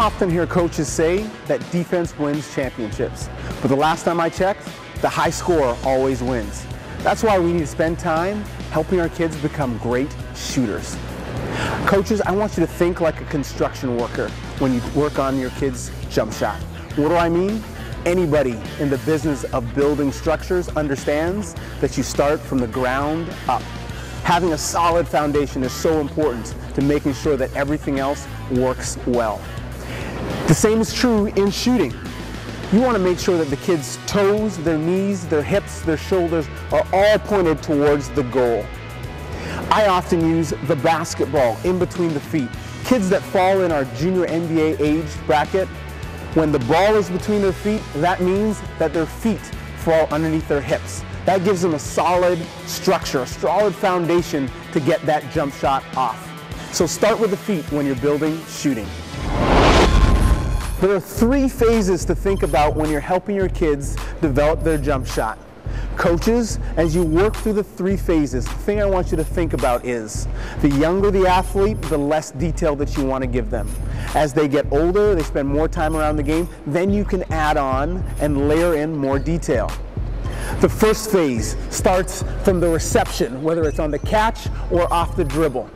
often hear coaches say that defense wins championships, but the last time I checked, the high scorer always wins. That's why we need to spend time helping our kids become great shooters. Coaches, I want you to think like a construction worker when you work on your kids' jump shot. What do I mean? Anybody in the business of building structures understands that you start from the ground up. Having a solid foundation is so important to making sure that everything else works well. The same is true in shooting. You want to make sure that the kids' toes, their knees, their hips, their shoulders are all pointed towards the goal. I often use the basketball in between the feet. Kids that fall in our Junior NBA age bracket, when the ball is between their feet, that means that their feet fall underneath their hips. That gives them a solid structure, a solid foundation to get that jump shot off. So start with the feet when you're building shooting. There are 3 phases to think about when you're helping your kids develop their jump shot. Coaches, as you work through the 3 phases, the thing I want you to think about is the younger the athlete, the less detail that you want to give them. As they get older, they spend more time around the game, then you can add on and layer in more detail. The first phase starts from the reception, whether it's on the catch or off the dribble.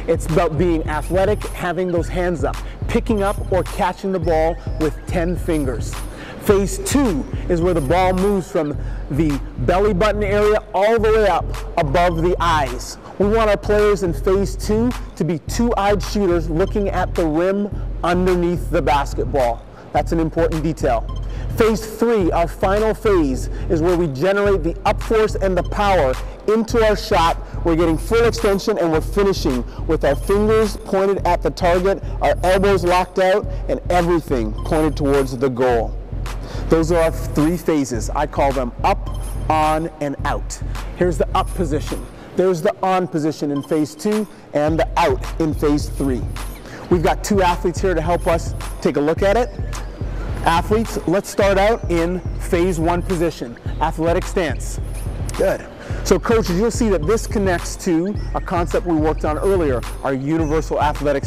It's about being athletic, having those hands up, picking up or catching the ball with 10 fingers. Phase 2 is where the ball moves from the belly button area all the way up above the eyes. We want our players in phase 2 to be 2-eyed shooters looking at the rim underneath the basketball. That's an important detail. Phase 3, our final phase, is where we generate the up force and the power into our shot. We're getting full extension and we're finishing with our fingers pointed at the target, our elbows locked out, and everything pointed towards the goal. Those are our 3 phases. I call them up, on, and out. Here's the up position. There's the on position in phase 2 and the out in phase 3. We've got 2 athletes here to help us take a look at it. Athletes, let's start out in phase 1 position, athletic stance. Good. So coaches, you'll see that this connects to a concept we worked on earlier, our universal athletic